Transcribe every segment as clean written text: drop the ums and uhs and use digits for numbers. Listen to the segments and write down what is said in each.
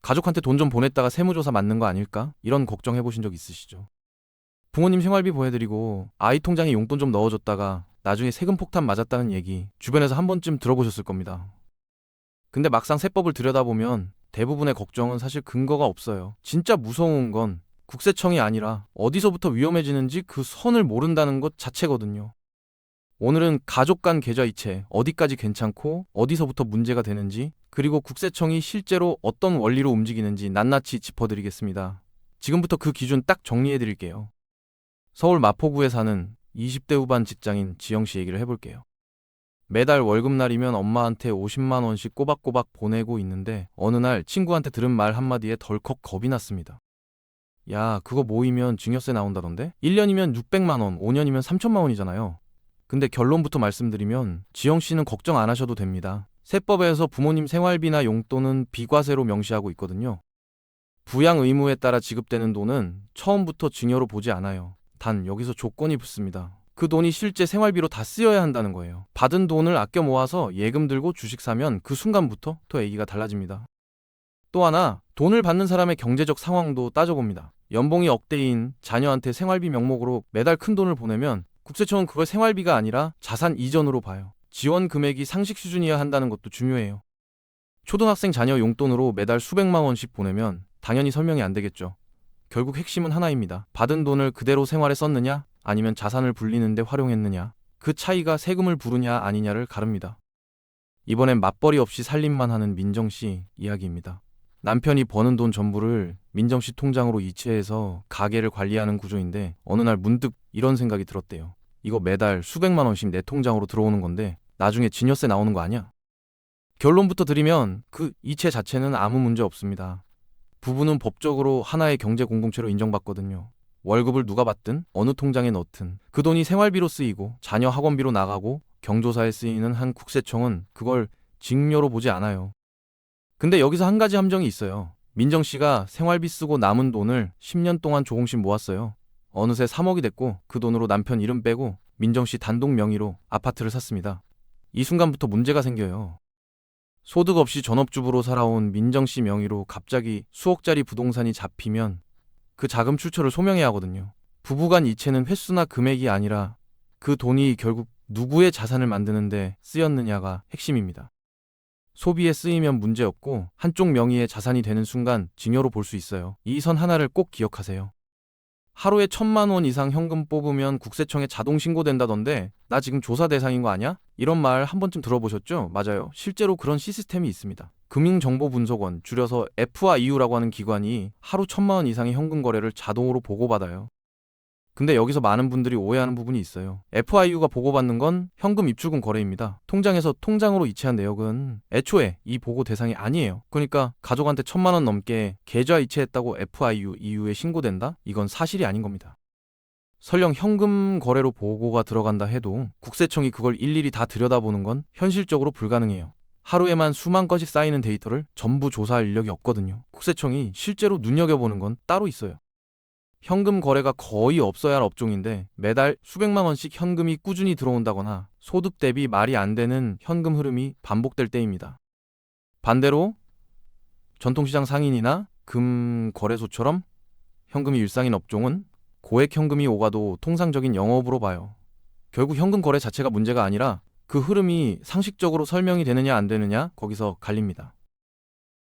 가족한테 돈 좀 보냈다가 세무조사 맞는 거 아닐까? 이런 걱정 해보신 적 있으시죠? 부모님 생활비 보내드리고 아이 통장에 용돈 좀 넣어줬다가 나중에 세금 폭탄 맞았다는 얘기 주변에서 한 번쯤 들어보셨을 겁니다. 근데 막상 세법을 들여다보면 대부분의 걱정은 사실 근거가 없어요. 진짜 무서운 건 국세청이 아니라 어디서부터 위험해지는지 그 선을 모른다는 것 자체거든요. 오늘은 가족 간 계좌 이체 어디까지 괜찮고 어디서부터 문제가 되는지, 그리고 국세청이 실제로 어떤 원리로 움직이는지 낱낱이 짚어드리겠습니다. 지금부터 그 기준 딱 정리해드릴게요. 서울 마포구에 사는 20대 후반 직장인 지영씨 얘기를 해볼게요. 매달 월급날이면 엄마한테 50만 원씩 꼬박꼬박 보내고 있는데 어느 날 친구한테 들은 말 한마디에 덜컥 겁이 났습니다. 야, 그거 모이면 증여세 나온다던데? 1년이면 600만 원, 5년이면 3천만 원이잖아요. 근데 결론부터 말씀드리면 지영씨는 걱정 안 하셔도 됩니다. 세법에서 부모님 생활비나 용돈은 비과세로 명시하고 있거든요. 부양 의무에 따라 지급되는 돈은 처음부터 증여로 보지 않아요. 단 여기서 조건이 붙습니다. 그 돈이 실제 생활비로 다 쓰여야 한다는 거예요. 받은 돈을 아껴 모아서 예금 들고 주식 사면 그 순간부터 또 얘기가 달라집니다. 또 하나, 돈을 받는 사람의 경제적 상황도 따져봅니다. 연봉이 억대인 자녀한테 생활비 명목으로 매달 큰 돈을 보내면 국세청은 그걸 생활비가 아니라 자산 이전으로 봐요. 지원 금액이 상식 수준이어야 한다는 것도 중요해요. 초등학생 자녀 용돈으로 매달 수백만 원씩 보내면 당연히 설명이 안 되겠죠. 결국 핵심은 하나입니다. 받은 돈을 그대로 생활에 썼느냐, 아니면 자산을 불리는데 활용했느냐. 그 차이가 세금을 부르냐 아니냐를 가릅니다. 이번엔 맞벌이 없이 살림만 하는 민정씨 이야기입니다. 남편이 버는 돈 전부를 민정씨 통장으로 이체해서 가게를 관리하는 구조인데 어느 날 문득 이런 생각이 들었대요. 이거 매달 수백만 원씩 내 통장으로 들어오는 건데 나중에 증여세 나오는 거 아니야? 결론부터 드리면 그 이체 자체는 아무 문제 없습니다. 부부는 법적으로 하나의 경제 공동체로 인정받거든요. 월급을 누가 받든 어느 통장에 넣든 그 돈이 생활비로 쓰이고 자녀 학원비로 나가고 경조사에 쓰이는 한 국세청은 그걸 증여로 보지 않아요. 근데 여기서 한 가지 함정이 있어요. 민정 씨가 생활비 쓰고 남은 돈을 10년 동안 조금씩 모았어요. 어느새 3억이 됐고 그 돈으로 남편 이름 빼고 민정 씨 단독 명의로 아파트를 샀습니다. 이 순간부터 문제가 생겨요. 소득 없이 전업주부로 살아온 민정 씨 명의로 갑자기 수억짜리 부동산이 잡히면 그 자금 출처를 소명해야 하거든요. 부부간 이체는 횟수나 금액이 아니라 그 돈이 결국 누구의 자산을 만드는데 쓰였느냐가 핵심입니다. 소비에 쓰이면 문제없고 한쪽 명의의 자산이 되는 순간 증여로 볼 수 있어요. 이 선 하나를 꼭 기억하세요. 하루에 1,000만 원 이상 현금 뽑으면 국세청에 자동 신고된다던데 나 지금 조사 대상인 거 아니야? 이런 말 한 번쯤 들어보셨죠? 맞아요. 실제로 그런 시스템이 있습니다. 금융정보분석원, 줄여서 FIU라고 하는 기관이 하루 1,000만 원 이상의 현금 거래를 자동으로 보고받아요. 근데 여기서 많은 분들이 오해하는 부분이 있어요. FIU가 보고받는 건 현금 입출금 거래입니다. 통장에서 통장으로 이체한 내역은 애초에 이 보고 대상이 아니에요. 그러니까 가족한테 1,000만 원 넘게 계좌 이체했다고 FIU 이후에 신고된다? 이건 사실이 아닌 겁니다. 설령 현금 거래로 보고가 들어간다 해도 국세청이 그걸 일일이 다 들여다보는 건 현실적으로 불가능해요. 하루에만 수만 건씩 쌓이는 데이터를 전부 조사할 인력이 없거든요. 국세청이 실제로 눈여겨보는 건 따로 있어요. 현금 거래가 거의 없어야 할 업종인데 매달 수백만 원씩 현금이 꾸준히 들어온다거나 소득 대비 말이 안 되는 현금 흐름이 반복될 때입니다. 반대로 전통시장 상인이나 금거래소처럼 현금이 일상인 업종은 고액 현금이 오가도 통상적인 영업으로 봐요. 결국 현금 거래 자체가 문제가 아니라 그 흐름이 상식적으로 설명이 되느냐 안 되느냐 거기서 갈립니다.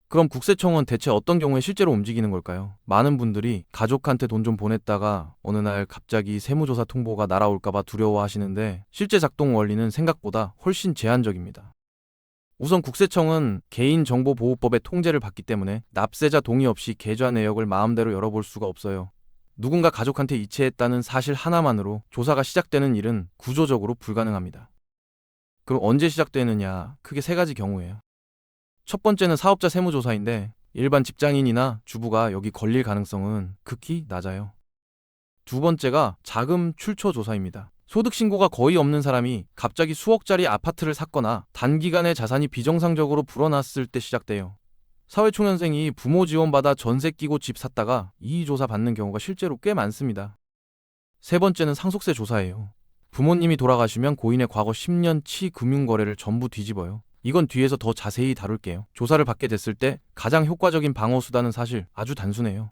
그럼 국세청은 대체 어떤 경우에 실제로 움직이는 걸까요? 많은 분들이 가족한테 돈 좀 보냈다가 어느 날 갑자기 세무조사 통보가 날아올까봐 두려워하시는데 실제 작동 원리는 생각보다 훨씬 제한적입니다. 우선 국세청은 개인정보보호법의 통제를 받기 때문에 납세자 동의 없이 계좌 내역을 마음대로 열어볼 수가 없어요. 누군가 가족한테 이체했다는 사실 하나만으로 조사가 시작되는 일은 구조적으로 불가능합니다. 그럼 언제 시작되느냐? 크게 세 가지 경우예요. 첫 번째는 사업자 세무조사인데 일반 직장인이나 주부가 여기 걸릴 가능성은 극히 낮아요. 두 번째가 자금 출처 조사입니다. 소득 신고가 거의 없는 사람이 갑자기 수억짜리 아파트를 샀거나 단기간에 자산이 비정상적으로 불어났을 때 시작돼요. 사회초년생이 부모 지원받아 전세 끼고 집 샀다가 이의조사 받는 경우가 실제로 꽤 많습니다. 세 번째는 상속세 조사예요. 부모님이 돌아가시면 고인의 과거 10년치 금융거래를 전부 뒤집어요. 이건 뒤에서 더 자세히 다룰게요. 조사를 받게 됐을 때 가장 효과적인 방어 수단은 사실 아주 단순해요.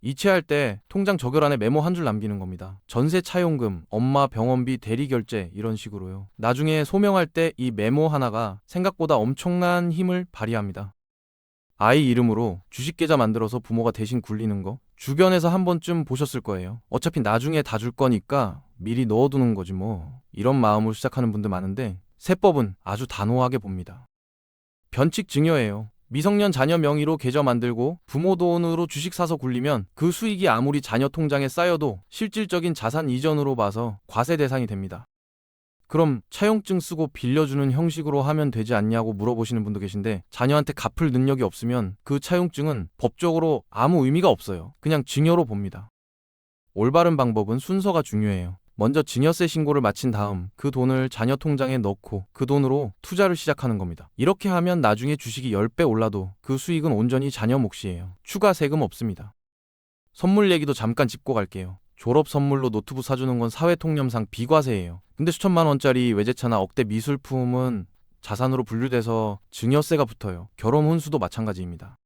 이체할 때 통장 적혈안에 메모 한 줄 남기는 겁니다. 전세 차용금, 엄마 병원비 대리 결제 이런 식으로요. 나중에 소명할 때 이 메모 하나가 생각보다 엄청난 힘을 발휘합니다. 아이 이름으로 주식계좌 만들어서 부모가 대신 굴리는 거 주변에서 한 번쯤 보셨을 거예요. 어차피 나중에 다 줄 거니까 미리 넣어두는 거지 뭐. 이런 마음으로 시작하는 분들 많은데 세법은 아주 단호하게 봅니다. 변칙 증여예요. 미성년 자녀 명의로 계좌 만들고 부모 돈으로 주식 사서 굴리면 그 수익이 아무리 자녀 통장에 쌓여도 실질적인 자산 이전으로 봐서 과세 대상이 됩니다. 그럼 차용증 쓰고 빌려주는 형식으로 하면 되지 않냐고 물어보시는 분도 계신데 자녀한테 갚을 능력이 없으면 그 차용증은 법적으로 아무 의미가 없어요. 그냥 증여로 봅니다. 올바른 방법은 순서가 중요해요. 먼저 증여세 신고를 마친 다음 그 돈을 자녀 통장에 넣고 그 돈으로 투자를 시작하는 겁니다. 이렇게 하면 나중에 주식이 10배 올라도 그 수익은 온전히 자녀 몫이에요. 추가 세금 없습니다. 선물 얘기도 잠깐 짚고 갈게요. 졸업 선물로 노트북 사주는 건 사회통념상 비과세예요. 근데 수천만 원짜리 외제차나 억대 미술품은 자산으로 분류돼서 증여세가 붙어요. 결혼 혼수도 마찬가지입니다.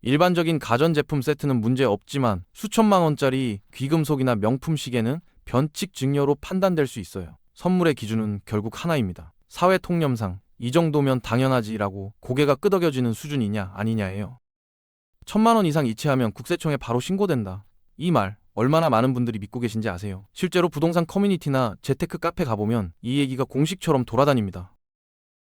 일반적인 가전제품 세트는 문제 없지만 수천만 원짜리 귀금속이나 명품 시계는 변칙 증여로 판단될 수 있어요. 선물의 기준은 결국 하나입니다. 사회통념상 이 정도면 당연하지라고 고개가 끄덕여지는 수준이냐 아니냐예요. 1,000만 원 이상 이체하면 국세청에 바로 신고된다. 이 말 얼마나 많은 분들이 믿고 계신지 아세요? 실제로 부동산 커뮤니티나 재테크 카페 가보면 이 얘기가 공식처럼 돌아다닙니다.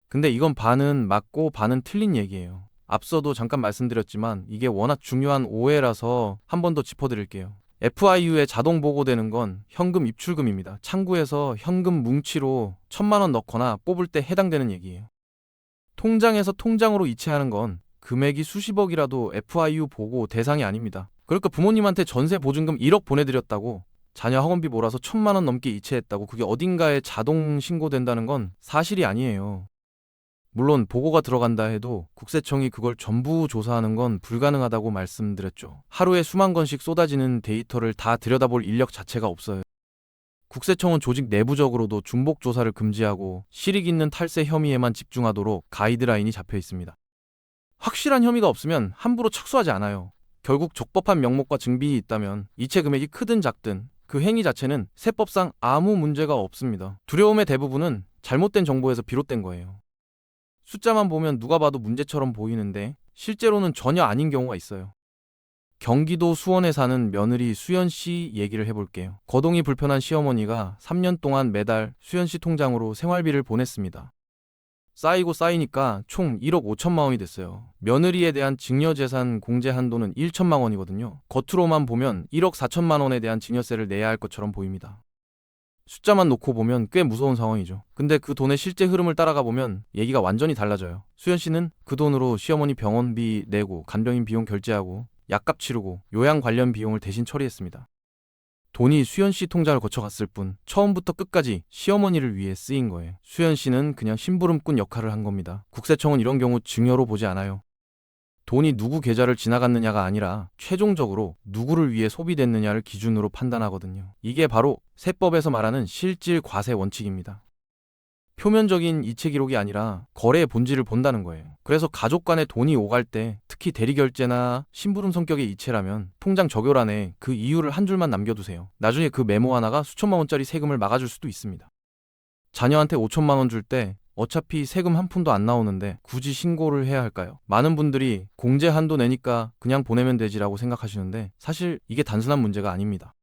근데 이건 반은 맞고 반은 틀린 얘기예요. 앞서도 잠깐 말씀드렸지만 이게 워낙 중요한 오해라서 한 번 더 짚어드릴게요. FIU에 자동 보고되는 건 현금 입출금입니다. 창구에서 현금 뭉치로 1,000만 원 넣거나 뽑을 때 해당되는 얘기예요. 통장에서 통장으로 이체하는 건 금액이 수십억이라도 FIU 보고 대상이 아닙니다. 그러니까 부모님한테 전세 보증금 1억 보내드렸다고 자녀 학원비 몰아서 1,000만 원 넘게 이체했다고 그게 어딘가에 자동 신고된다는 건 사실이 아니에요. 물론 보고가 들어간다 해도 국세청이 그걸 전부 조사하는 건 불가능하다고 말씀드렸죠. 하루에 수만 건씩 쏟아지는 데이터를 다 들여다볼 인력 자체가 없어요. 국세청은 조직 내부적으로도 중복 조사를 금지하고 실익 있는 탈세 혐의에만 집중하도록 가이드라인이 잡혀 있습니다. 확실한 혐의가 없으면 함부로 착수하지 않아요. 결국 적법한 명목과 증빙이 있다면 이체 금액이 크든 작든 그 행위 자체는 세법상 아무 문제가 없습니다. 두려움의 대부분은 잘못된 정보에서 비롯된 거예요. 숫자만 보면 누가 봐도 문제처럼 보이는데 실제로는 전혀 아닌 경우가 있어요. 경기도 수원에 사는 며느리 수연 씨 얘기를 해볼게요. 거동이 불편한 시어머니가 3년 동안 매달 수연 씨 통장으로 생활비를 보냈습니다. 쌓이고 쌓이니까 총 1억 5천만 원이 됐어요. 며느리에 대한 증여재산 공제 한도는 1천만 원이거든요. 겉으로만 보면 1억 4천만 원에 대한 증여세를 내야 할 것처럼 보입니다. 숫자만 놓고 보면 꽤 무서운 상황이죠. 근데 그 돈의 실제 흐름을 따라가 보면 얘기가 완전히 달라져요. 수연 씨는 그 돈으로 시어머니 병원비 내고 간병인 비용 결제하고 약값 치르고 요양 관련 비용을 대신 처리했습니다. 돈이 수연 씨 통장을 거쳐갔을 뿐 처음부터 끝까지 시어머니를 위해 쓰인 거예요. 수연 씨는 그냥 심부름꾼 역할을 한 겁니다. 국세청은 이런 경우 증여로 보지 않아요. 돈이 누구 계좌를 지나갔느냐가 아니라 최종적으로 누구를 위해 소비됐느냐를 기준으로 판단하거든요. 이게 바로 세법에서 말하는 실질 과세 원칙입니다. 표면적인 이체 기록이 아니라 거래의 본질을 본다는 거예요. 그래서 가족 간에 돈이 오갈 때 특히 대리결제나 심부름 성격의 이체라면 통장 적혈안에 그 이유를 한 줄만 남겨두세요. 나중에 그 메모 하나가 수천만 원짜리 세금을 막아줄 수도 있습니다. 자녀한테 5천만 원 줄 때 어차피 세금 한 푼도 안 나오는데 굳이 신고를 해야 할까요? 많은 분들이 공제 한도 내니까 그냥 보내면 되지라고 생각하시는데 사실 이게 단순한 문제가 아닙니다.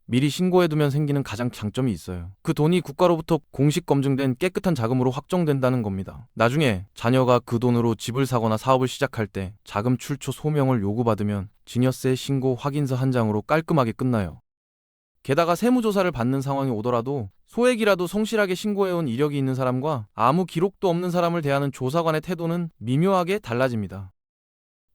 미리 신고해두면 생기는 가장 장점이 있어요. 그 돈이 국가로부터 공식 검증된 깨끗한 자금으로 확정된다는 겁니다. 나중에 자녀가 그 돈으로 집을 사거나 사업을 시작할 때 자금 출처 소명을 요구받으면 증여세 신고 확인서 한 장으로 깔끔하게 끝나요. 게다가 세무조사를 받는 상황이 오더라도 소액이라도 성실하게 신고해온 이력이 있는 사람과 아무 기록도 없는 사람을 대하는 조사관의 태도는 미묘하게 달라집니다.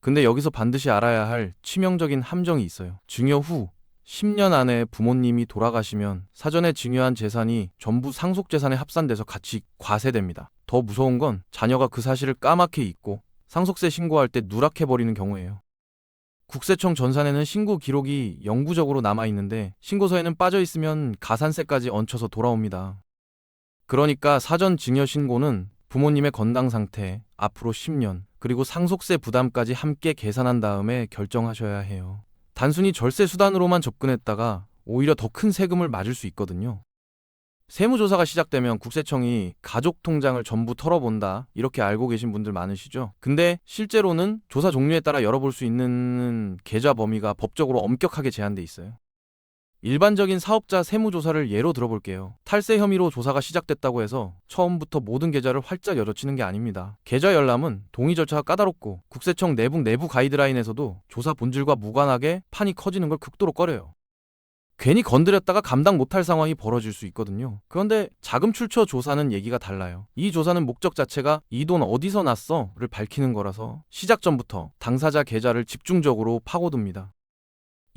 근데 여기서 반드시 알아야 할 치명적인 함정이 있어요. 증여 후 10년 안에 부모님이 돌아가시면 사전에 증여한 재산이 전부 상속재산에 합산돼서 같이 과세됩니다. 더 무서운 건 자녀가 그 사실을 까맣게 잊고 상속세 신고할 때 누락해버리는 경우예요. 국세청 전산에는 신고 기록이 영구적으로 남아있는데 신고서에는 빠져있으면 가산세까지 얹혀서 돌아옵니다. 그러니까 사전 증여 신고는 부모님의 건강 상태, 앞으로 10년, 그리고 상속세 부담까지 함께 계산한 다음에 결정하셔야 해요. 단순히 절세 수단으로만 접근했다가 오히려 더 큰 세금을 맞을 수 있거든요. 세무조사가 시작되면 국세청이 가족 통장을 전부 털어본다, 이렇게 알고 계신 분들 많으시죠? 근데 실제로는 조사 종류에 따라 열어볼 수 있는 계좌 범위가 법적으로 엄격하게 제한돼 있어요. 일반적인 사업자 세무조사를 예로 들어볼게요. 탈세 혐의로 조사가 시작됐다고 해서 처음부터 모든 계좌를 활짝 열어치는 게 아닙니다. 계좌 열람은 동의 절차가 까다롭고 국세청 내부 가이드라인에서도 조사 본질과 무관하게 판이 커지는 걸 극도로 꺼려요. 괜히 건드렸다가 감당 못할 상황이 벌어질 수 있거든요. 그런데 자금 출처 조사는 얘기가 달라요. 이 조사는 목적 자체가 이 돈 어디서 났어?를 밝히는 거라서 시작 전부터 당사자 계좌를 집중적으로 파고듭니다.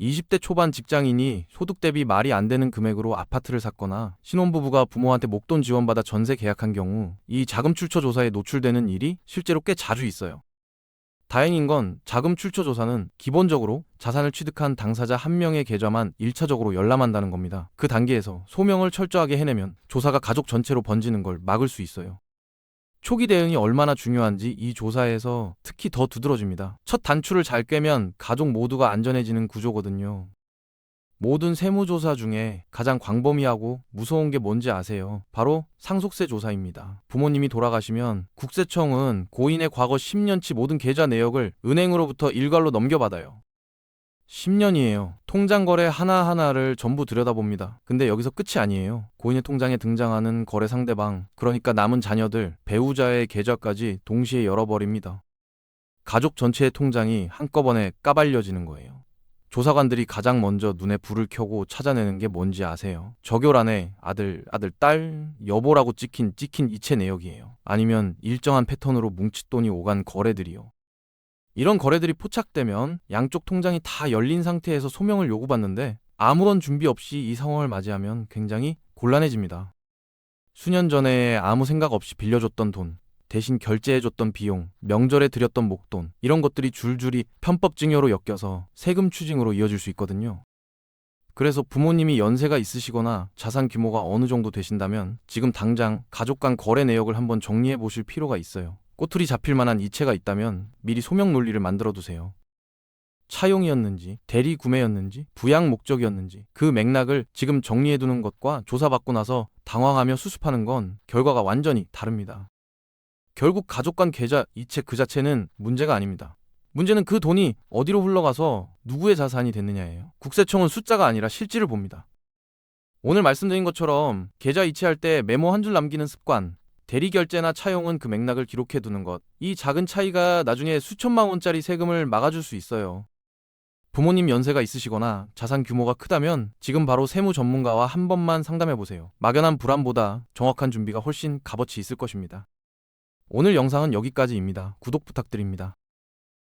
20대 초반 직장인이 소득 대비 말이 안 되는 금액으로 아파트를 샀거나 신혼부부가 부모한테 목돈 지원받아 전세 계약한 경우 이 자금 출처 조사에 노출되는 일이 실제로 꽤 자주 있어요. 다행인 건 자금 출처 조사는 기본적으로 자산을 취득한 당사자 한 명의 계좌만 1차적으로 열람한다는 겁니다. 그 단계에서 소명을 철저하게 해내면 조사가 가족 전체로 번지는 걸 막을 수 있어요. 초기 대응이 얼마나 중요한지 이 조사에서 특히 더 두드러집니다. 첫 단추를 잘 꿰면 가족 모두가 안전해지는 구조거든요. 모든 세무조사 중에 가장 광범위하고 무서운 게 뭔지 아세요? 바로 상속세 조사입니다. 부모님이 돌아가시면 국세청은 고인의 과거 10년치 모든 계좌 내역을 은행으로부터 일괄로 넘겨받아요. 10년이에요. 통장 거래 하나하나를 전부 들여다봅니다. 근데 여기서 끝이 아니에요. 고인의 통장에 등장하는 거래 상대방, 그러니까 남은 자녀들, 배우자의 계좌까지 동시에 열어버립니다. 가족 전체의 통장이 한꺼번에 까발려지는 거예요. 조사관들이 가장 먼저 눈에 불을 켜고 찾아내는 게 뭔지 아세요? 적요란에 아들, 딸, 여보라고 찍힌 이체 내역이에요. 아니면 일정한 패턴으로 뭉칫돈이 오간 거래들이요. 이런 거래들이 포착되면 양쪽 통장이 다 열린 상태에서 소명을 요구받는데 아무런 준비 없이 이 상황을 맞이하면 굉장히 곤란해집니다. 수년 전에 아무 생각 없이 빌려줬던 돈, 대신 결제해줬던 비용, 명절에 드렸던 목돈, 이런 것들이 줄줄이 편법증여로 엮여서 세금 추징으로 이어질 수 있거든요. 그래서 부모님이 연세가 있으시거나 자산 규모가 어느 정도 되신다면 지금 당장 가족 간 거래 내역을 한번 정리해 보실 필요가 있어요. 꼬투리 잡힐 만한 이체가 있다면 미리 소명 논리를 만들어 두세요. 차용이었는지, 대리 구매였는지, 부양 목적이었는지 그 맥락을 지금 정리해 두는 것과 조사받고 나서 당황하며 수습하는 건 결과가 완전히 다릅니다. 결국 가족 간 계좌 이체 그 자체는 문제가 아닙니다. 문제는 그 돈이 어디로 흘러가서 누구의 자산이 됐느냐예요. 국세청은 숫자가 아니라 실질을 봅니다. 오늘 말씀드린 것처럼 계좌 이체할 때 메모 한 줄 남기는 습관, 대리 결제나 차용은 그 맥락을 기록해 두는 것, 이 작은 차이가 나중에 수천만 원짜리 세금을 막아줄 수 있어요. 부모님 연세가 있으시거나 자산 규모가 크다면 지금 바로 세무 전문가와 한 번만 상담해 보세요. 막연한 불안보다 정확한 준비가 훨씬 값어치 있을 것입니다. 오늘 영상은 여기까지입니다. 구독 부탁드립니다.